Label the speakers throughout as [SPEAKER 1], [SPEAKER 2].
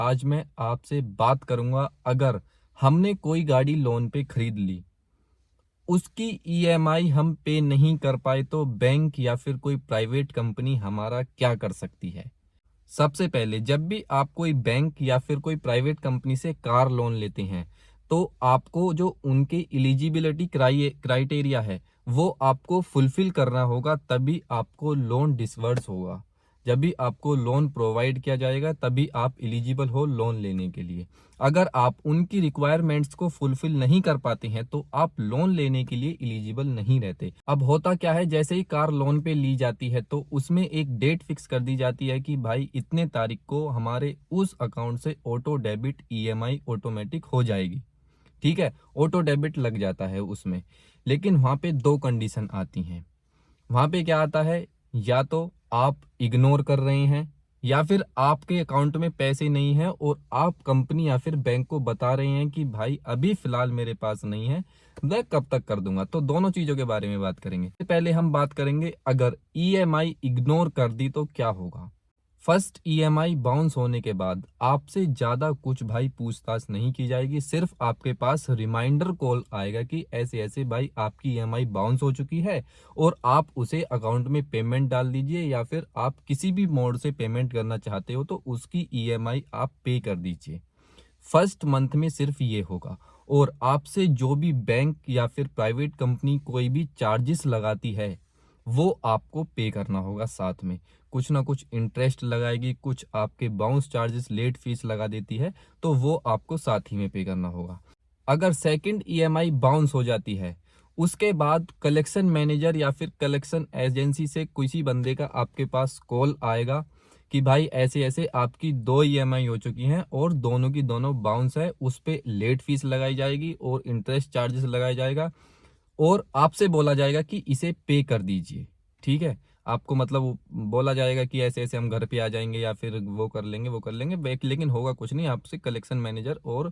[SPEAKER 1] आज मैं आपसे बात करूंगा। अगर हमने कोई गाड़ी लोन पे खरीद ली, उसकी ईएमआई हम पे नहीं कर पाए तो बैंक या फिर कोई प्राइवेट कंपनी हमारा क्या कर सकती है। सबसे पहले जब भी आप कोई बैंक या फिर कोई प्राइवेट कंपनी से कार लोन लेते हैं, तो आपको जो उनके एलिजिबिलिटी क्राइटेरिया है वो आपको फुलफिल करना होगा, तभी आपको लोन डिसवर्स होगा। जब भी आपको लोन प्रोवाइड किया जाएगा तभी आप एलिजिबल हो लोन लेने के लिए। अगर आप उनकी रिक्वायरमेंट्स को फुलफिल नहीं कर पाते हैं तो आप लोन लेने के लिए एलिजिबल नहीं रहते। अब होता क्या है, जैसे ही कार लोन पे ली जाती है तो उसमें एक डेट फिक्स कर दी जाती है कि भाई इतने तारीख को हमारे उस अकाउंट से ऑटो डेबिट ईएमआई ऑटोमेटिक हो जाएगी। ठीक है, ऑटो डेबिट लग जाता है उसमें। लेकिन वहां पे दो कंडीशन आती हैं। वहां पे क्या आता है, या तो आप इग्नोर कर रहे हैं या फिर आपके अकाउंट में पैसे नहीं है और आप कंपनी या फिर बैंक को बता रहे हैं कि भाई अभी फिलहाल मेरे पास नहीं है, मैं कब तक कर दूंगा। तो दोनों चीजों के बारे में बात करेंगे। पहले हम बात करेंगे अगर ईएमआई इग्नोर कर दी तो क्या होगा। फर्स्ट ईएमआई बाउंस होने के बाद आपसे ज्यादा कुछ भाई पूछताछ नहीं की जाएगी। सिर्फ आपके पास रिमाइंडर कॉल आएगा कि ऐसे ऐसे भाई आपकी ईएमआई बाउंस हो चुकी है और आप उसे अकाउंट में पेमेंट डाल दीजिए, या फिर आप किसी भी मोड से पेमेंट करना चाहते हो तो उसकी ईएमआई आप पे कर दीजिए। फर्स्ट मंथ में सिर्फ ये होगा। और आपसे जो भी बैंक या फिर प्राइवेट कंपनी कोई भी चार्जेस लगाती है वो आपको पे करना होगा। साथ में कुछ ना कुछ इंटरेस्ट लगाएगी, कुछ आपके बाउंस चार्जेस लेट फीस लगा देती है, तो वो आपको साथ ही में पे करना होगा। अगर सेकंड ईएमआई बाउंस हो जाती है, उसके बाद कलेक्शन मैनेजर या फिर कलेक्शन एजेंसी से किसी बंदे का आपके पास कॉल आएगा कि भाई ऐसे ऐसे आपकी दो ईएमआई हो चुकी हैं और दोनों की दोनों बाउंस है, उस पे लेट फीस लगाई जाएगी और इंटरेस्ट चार्जेस लगाया जाएगा और आपसे बोला जाएगा कि इसे पे कर दीजिए। ठीक है, आपको मतलब बोला जाएगा कि ऐसे ऐसे हम घर पे आ जाएंगे या फिर वो कर लेंगे वो कर लेंगे बैक, लेकिन होगा कुछ नहीं। आपसे कलेक्शन मैनेजर और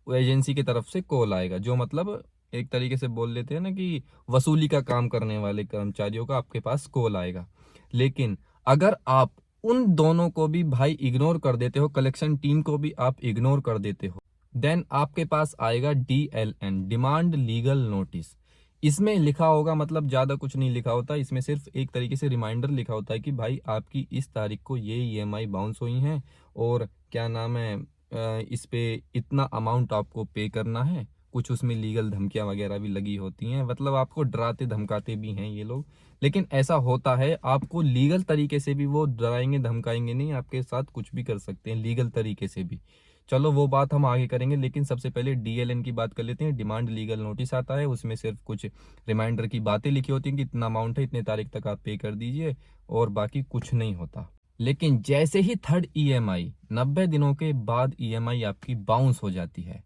[SPEAKER 1] एजेंसी की तरफ से कॉल आएगा, जो मतलब एक तरीके से बोल लेते हैं ना कि वसूली का काम करने वाले कर्मचारियों का आपके पास कॉल आएगा। लेकिन अगर आप उन दोनों को भी भाई इग्नोर कर देते हो, कलेक्शन टीम को भी आप इग्नोर कर देते हो, देन आपके पास आएगा डीएलएन, डिमांड लीगल नोटिस। इसमें लिखा होगा, मतलब ज्यादा कुछ नहीं लिखा होता, इसमें सिर्फ एक तरीके से रिमाइंडर लिखा होता है कि भाई आपकी इस तारीख को ये ईएमआई बाउंस हुई हैं और क्या नाम है, इस पे इतना अमाउंट आपको पे करना है। कुछ उसमें लीगल धमकियां वगैरह भी लगी होती हैं, मतलब आपको डराते धमकाते भी हैं ये लोग। लेकिन ऐसा होता है, आपको लीगल तरीके से भी वो डराएंगे धमकाएंगे नहीं, आपके साथ कुछ भी कर सकते हैं लीगल तरीके से भी। चलो वो बात हम आगे करेंगे, लेकिन सबसे पहले डीएलएन की बात कर लेते हैं। डिमांड लीगल नोटिस आता है, उसमें सिर्फ कुछ रिमाइंडर की बातें लिखी होती हैं कि इतना अमाउंट है, इतने तारीख तक आप पे कर दीजिए, और बाकी कुछ नहीं होता। लेकिन जैसे ही थर्ड ईएमआई 90 दिनों के बाद ईएमआई आपकी बाउंस हो जाती है,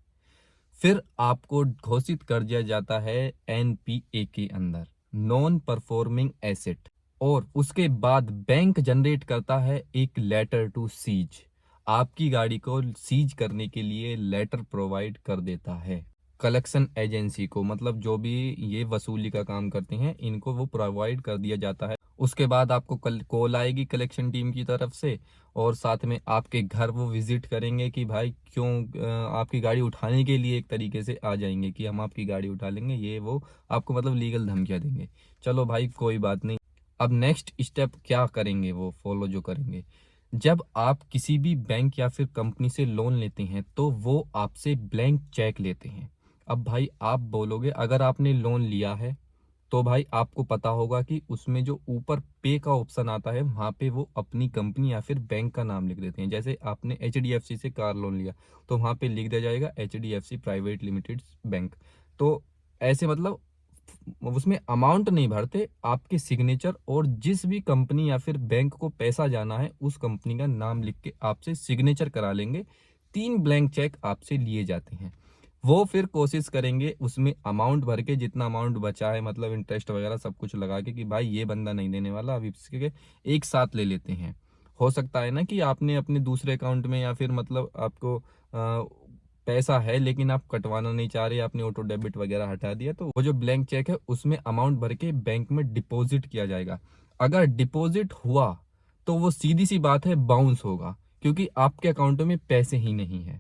[SPEAKER 1] फिर आपको घोषित कर दिया जाता है एनपीए के अंदर, नॉन परफॉर्मिंग एसेट। और उसके बाद बैंक जनरेट करता है एक लेटर टू सीज, आपकी गाड़ी को सीज करने के लिए लेटर प्रोवाइड कर देता है कलेक्शन एजेंसी को। मतलब जो भी ये वसूली का काम करते हैं इनको वो प्रोवाइड कर दिया जाता है। उसके बाद आपको कल कॉल आएगी कलेक्शन टीम की तरफ से, और साथ में आपके घर वो विजिट करेंगे कि भाई क्यों, आपकी गाड़ी उठाने के लिए एक तरीके से आ जाएंगे कि हम आपकी गाड़ी उठा लेंगे, ये वो आपको मतलब लीगल धमकियां देंगे। चलो भाई कोई बात नहीं। अब नेक्स्ट स्टेप क्या करेंगे, वो फॉलो जो करेंगे, जब आप किसी भी बैंक या फिर कंपनी से लोन लेते हैं तो वो आपसे ब्लैंक चेक लेते हैं। अब भाई आप बोलोगे, अगर आपने लोन लिया है तो भाई आपको पता होगा कि उसमें जो ऊपर पे का ऑप्शन आता है वहां पे वो अपनी कंपनी या फिर बैंक का नाम लिख देते हैं। जैसे आपने एचडीएफसी से कार लोन लिया तो वहां पे लिख दिया जाएगा एचडीएफसी प्राइवेट लिमिटेड बैंक। तो ऐसे मतलब उसमें अमाउंट नहीं भरते, आपके सिग्नेचर और जिस भी कंपनी या फिर बैंक को पैसा जाना है उस कंपनी का नाम लिख के आपसे सिग्नेचर करा लेंगे। 3 ब्लैंक चेक आपसे लिए जाते हैं। वो फिर कोशिश करेंगे उसमें अमाउंट भर के, जितना अमाउंट बचा है मतलब इंटरेस्ट वगैरह सब कुछ लगा के कि भाई ये बंदा नहीं देने वाला, अभी इसके एक साथ ले लेते हैं। हो सकता है ना कि आपने अपने दूसरे अकाउंट में या फिर मतलब आपको पैसा है लेकिन आप कटवाना नहीं चाह रहे, आपने ऑटो डेबिट वगैरह हटा दिया, तो वो जो ब्लैंक चेक है उसमें अमाउंट भर के बैंक में डिपॉजिट किया जाएगा। अगर डिपॉजिट हुआ तो वो सीधी सी बात है बाउंस होगा, क्योंकि आपके अकाउंटों में पैसे ही नहीं है।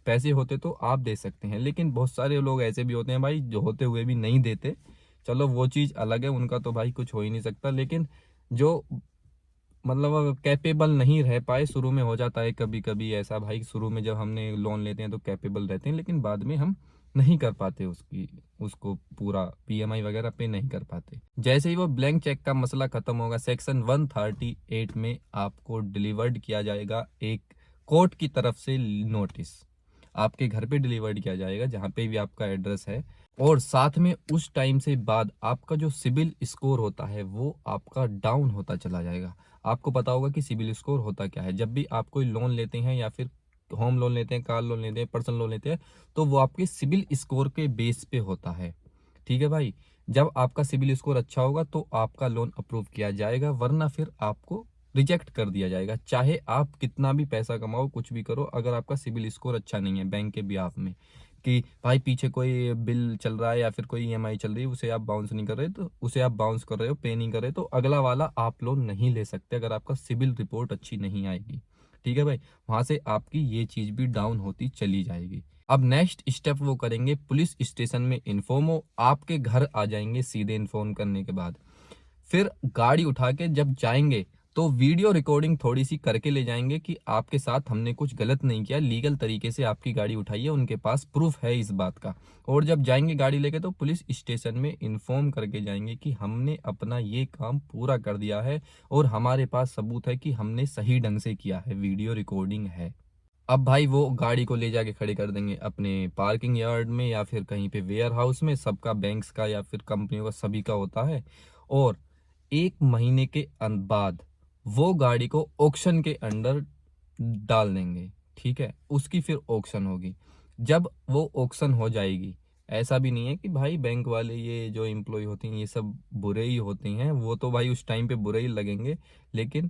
[SPEAKER 1] पैसे होते तो आप दे सकते हैं, लेकिन बहुत सारे लोग ऐसे भी होते हैं भाई जो होते हुए भी नहीं देते। चलो वो चीज़ अलग है, उनका तो भाई कुछ हो ही नहीं सकता। लेकिन जो मतलब कैपेबल नहीं रह पाए, शुरू में हो जाता है कभी कभी ऐसा भाई, शुरू में जब हमने लोन लेते हैं तो कैपेबल रहते हैं, लेकिन बाद में हम नहीं कर पाते उसको पूरा पीएमआई वगैरह पे नहीं कर पाते। जैसे ही वो ब्लैंक चेक का मसला खत्म होगा, सेक्शन 138 में आपको डिलीवर्ड किया जाएगा एक कोर्ट की तरफ से नोटिस, आपके घर पे डिलीवर्ड किया जाएगा जहाँ पे भी आपका एड्रेस है। और साथ में उस टाइम से बाद आपका जो सिबिल स्कोर होता है वो आपका डाउन होता चला जाएगा। आपको पता होगा कि सिबिल स्कोर होता क्या है। जब भी आप कोई लोन लेते हैं या फिर होम लोन लेते हैं, कार लोन लेते हैं, पर्सनल लोन लेते हैं, तो वो आपके सिबिल स्कोर के बेस पे होता है। ठीक है भाई, जब आपका सिबिल स्कोर अच्छा होगा तो आपका लोन अप्रूव किया जाएगा, वरना फिर आपको रिजेक्ट कर दिया जाएगा। चाहे आप कितना भी पैसा कमाओ, कुछ भी करो, अगर आपका सिबिल स्कोर अच्छा नहीं है बैंक के बिहाफ में, कि भाई पीछे कोई बिल चल रहा है या फिर कोई ईएमआई चल रही है, उसे आप बाउंस नहीं कर रहे, तो उसे आप बाउंस कर रहे हो, पे नहीं कर रहे, तो अगला वाला आप लोन नहीं ले सकते अगर आपका सिबिल रिपोर्ट अच्छी नहीं आएगी। ठीक है भाई, वहां से आपकी ये चीज भी डाउन होती चली जाएगी। अब नेक्स्ट स्टेप वो करेंगे, पुलिस स्टेशन में इन्फॉर्म हो, आपके घर आ जाएंगे सीधे इन्फॉर्म करने के बाद। फिर गाड़ी उठा के जब जाएंगे तो वीडियो रिकॉर्डिंग थोड़ी सी करके ले जाएंगे कि आपके साथ हमने कुछ गलत नहीं किया, लीगल तरीके से आपकी गाड़ी उठाई है, उनके पास प्रूफ है इस बात का। और जब जाएंगे गाड़ी लेके तो पुलिस स्टेशन में इन्फॉर्म करके जाएंगे कि हमने अपना ये काम पूरा कर दिया है और हमारे पास सबूत है कि हमने सही ढंग से किया है, वीडियो रिकॉर्डिंग है। अब भाई वो गाड़ी को ले जाके खड़े कर देंगे अपने पार्किंग यार्ड में या फिर कहीं पे वेयर हाउस में, सबका बैंक्स का या फिर कंपनियों का सभी का होता है। और 1 महीने के बाद वो गाड़ी को ऑक्शन के अंडर डाल देंगे। ठीक है, उसकी फिर ऑक्शन होगी। जब वो ऑक्शन हो जाएगी, ऐसा भी नहीं है कि भाई बैंक वाले ये जो एम्प्लॉय होते हैं ये सब बुरे ही होते हैं, वो तो भाई उस टाइम पे बुरे ही लगेंगे। लेकिन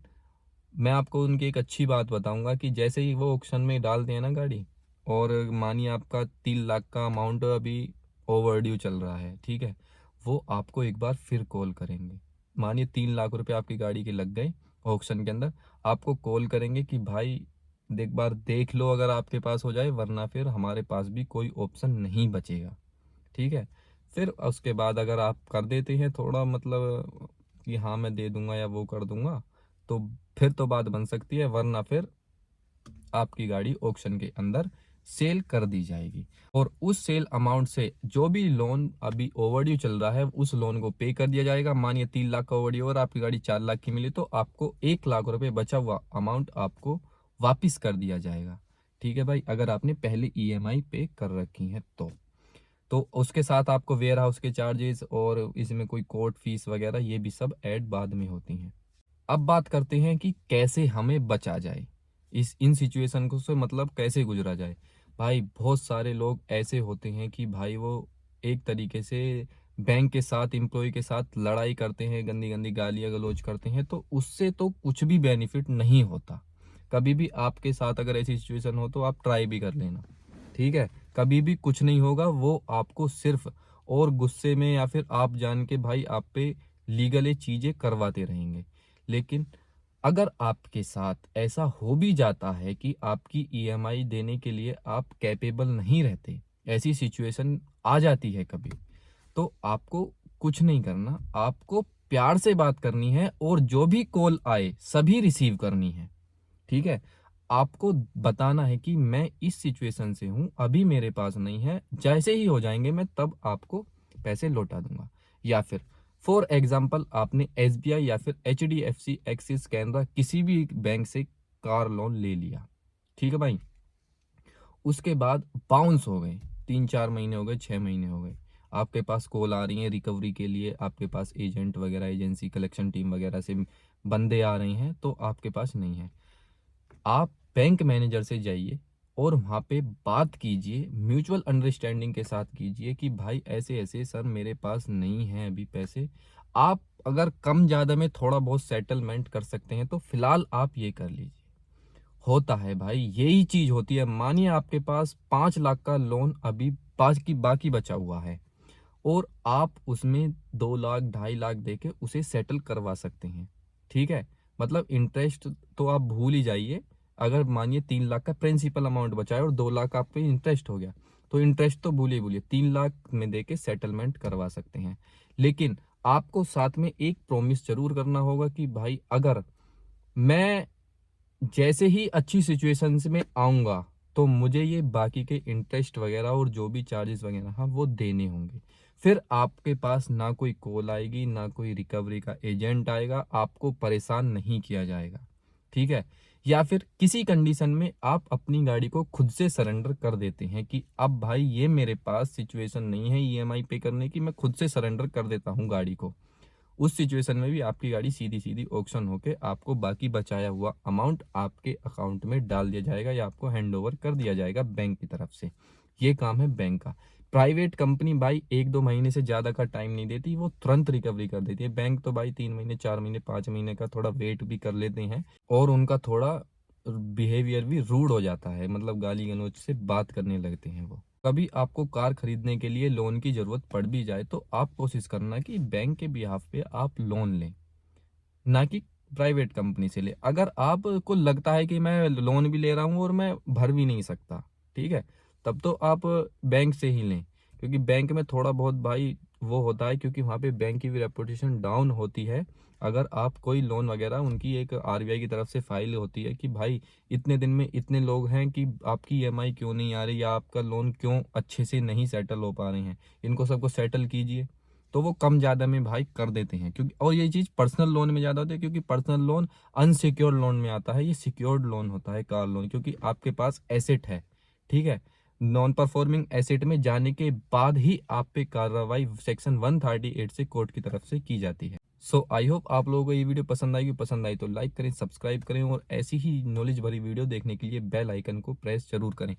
[SPEAKER 1] मैं आपको उनकी एक अच्छी बात बताऊंगा कि जैसे ही वो ऑक्शन में डालते हैं ना गाड़ी, और मानिए आपका 3 लाख का अमाउंट अभी ओवर ड्यू चल रहा है, ठीक है, वो आपको एक बार फिर कॉल करेंगे। मानिए 3 लाख रुपए आपकी गाड़ी के लग गए ऑक्शन के अंदर, आपको कॉल करेंगे कि भाई एक बार देख लो अगर आपके पास हो जाए, वरना फिर हमारे पास भी कोई ऑप्शन नहीं बचेगा। ठीक है, फिर उसके बाद अगर आप कर देते हैं थोड़ा मतलब कि हाँ मैं दे दूंगा या वो कर दूंगा, तो फिर तो बात बन सकती है, वरना फिर आपकी गाड़ी ऑक्शन के अंदर सेल कर दी जाएगी। और उस सेल अमाउंट से जो भी लोन अभी ओवरड्यू चल रहा है उस लोन को पे कर दिया जाएगा। मानिए 3 लाख का ओवरड्यू और आपकी गाड़ी 4 लाख की मिली, तो आपको 1 लाख रुपए बचा हुआ अमाउंट आपको वापिस कर दिया जाएगा। ठीक है भाई, अगर आपने पहले ईएमआई पे कर रखी है तो उसके साथ आपको वेयर हाउस के चार्जेस और इसमें कोई कोर्ट फीस वगैरह ये भी सब ऐड बाद में होती हैं। अब बात करते हैं कि कैसे हमें बचा जाए इस इन सिचुएशन को से, मतलब कैसे गुजरा जाए। भाई बहुत सारे लोग ऐसे होते हैं कि भाई वो एक तरीके से बैंक के साथ एम्प्लॉय के साथ लड़ाई करते हैं, गंदी गंदी गालियां गलौज करते हैं, तो उससे तो कुछ भी बेनिफिट नहीं होता। कभी भी आपके साथ अगर ऐसी सिचुएशन हो तो आप ट्राई भी कर लेना। ठीक है, कभी भी कुछ नहीं होगा, वो आपको सिर्फ और गुस्से में या फिर आप जान के भाई आप पे लीगल चीजें करवाते रहेंगे। लेकिन अगर आपके साथ ऐसा हो भी जाता है कि आपकी ईएमआई देने के लिए आप कैपेबल नहीं रहते, ऐसी सिचुएशन आ जाती है कभी, तो आपको कुछ नहीं करना, आपको प्यार से बात करनी है और जो भी कॉल आए सभी रिसीव करनी है। ठीक है, आपको बताना है कि मैं इस सिचुएशन से हूं, अभी मेरे पास नहीं है, जैसे ही हो जाएंगे मैं तब आपको पैसे लौटा दूंगा। या फिर फॉर एग्जाम्पल आपने एसबीआई या फिर एचडीएफसी, एक्सिस, कैनरा किसी भी बैंक से कार लोन ले लिया। ठीक है भाई, उसके बाद बाउंस हो गए, 3-4 महीने हो गए, 6 महीने हो गए, आपके पास कॉल आ रही है रिकवरी के लिए, आपके पास एजेंट वगैरह, एजेंसी, कलेक्शन टीम वगैरह से बंदे आ रहे हैं, तो आपके पास नहीं है। आप बैंक मैनेजर से जाइए और वहाँ पे बात कीजिए, म्यूचुअल अंडरस्टैंडिंग के साथ कीजिए कि भाई ऐसे ऐसे सर मेरे पास नहीं है अभी पैसे। आप अगर कम ज़्यादा में थोड़ा बहुत सेटलमेंट कर सकते हैं तो फिलहाल आप ये कर लीजिए। होता है भाई, यही चीज़ होती है। मानिए आपके पास 5 लाख का लोन अभी बाकी बाकी बचा हुआ है और आप उसमें 2 लाख 2.5 लाख देके उसे सेटल करवा सकते हैं। ठीक है, मतलब इंटरेस्ट तो आप भूल ही जाइए, अगर मानिए 3 लाख का प्रिंसिपल अमाउंट बचा है और 2 लाख आप पे इंटरेस्ट हो गया, तो इंटरेस्ट तो भूलिए भूलिए, 3 लाख में दे के सेटलमेंट करवा सकते हैं। लेकिन आपको साथ में एक प्रॉमिस जरूर करना होगा कि भाई अगर मैं जैसे ही अच्छी सिचुएशंस में आऊँगा, तो मुझे ये बाकी के इंटरेस्ट वगैरह और जो भी चार्जेस वगैरह हाँ वो देने होंगे। फिर आपके पास ना कोई कॉल आएगी, ना कोई रिकवरी का एजेंट आएगा, आपको परेशान नहीं किया जाएगा, ठीक है? या फिर किसी कंडीशन में आप अपनी गाड़ी को खुद से सरेंडर कर देते हैं कि अब भाई ये मेरे पास सिचुएशन नहीं है ईएमआई पे करने की, मैं खुद से सरेंडर कर देता हूँ गाड़ी को। उस सिचुएशन में भी आपकी गाड़ी सीधी सीधी ऑक्शन होके आपको बाकी बचाया हुआ अमाउंट आपके अकाउंट में डाल दिया जाएगा या आपको हैंड ओवर कर दिया जाएगा बैंक की तरफ से। ये काम है बैंक का। प्राइवेट कंपनी भाई 1-2 महीने से ज़्यादा का टाइम नहीं देती, वो तुरंत रिकवरी कर देती है। बैंक तो भाई 3 महीने, 4 महीने, 5 महीने का थोड़ा वेट भी कर लेते हैं और उनका थोड़ा बिहेवियर भी रूड हो जाता है, मतलब गाली गलौज से बात करने लगते हैं वो। कभी आपको कार खरीदने के लिए लोन की ज़रूरत पड़ भी जाए तो आप कोशिश करना कि बैंक के बिहाफ पे आप लोन लें, ना कि प्राइवेट कंपनी से ले। अगर आपको लगता है कि मैं लोन भी ले रहा हूँ और मैं भर भी नहीं सकता, ठीक है, तब तो आप बैंक से ही लें, क्योंकि बैंक में थोड़ा बहुत भाई वो होता है, क्योंकि वहाँ पे बैंक की भी रेपुटेशन डाउन होती है। अगर आप कोई लोन वगैरह, उनकी एक आरबीआई की तरफ से फाइल होती है कि भाई इतने दिन में इतने लोग हैं कि आपकी ईएमआई क्यों नहीं आ रही या आपका लोन क्यों अच्छे से नहीं सेटल हो पा रहे हैं, इनको सबको सेटल कीजिए। तो वो कम ज़्यादा में भाई कर देते हैं, क्योंकि और ये चीज़ पर्सनल लोन में ज़्यादा होती है, क्योंकि पर्सनल लोन अनसिक्योर्ड लोन में आता है, ये सिक्योर्ड लोन होता है कार लोन, क्योंकि आपके पास एसेट है, ठीक है। नॉन परफॉर्मिंग एसेट में जाने के बाद ही आप पे कार्रवाई सेक्शन 138 से कोर्ट की तरफ से की जाती है। सो आई होप आप लोगों को ये वीडियो पसंद आएगी। पसंद आई तो लाइक करें, सब्सक्राइब करें और ऐसी ही नॉलेज भरी वीडियो देखने के लिए बेल आइकन को प्रेस जरूर करें।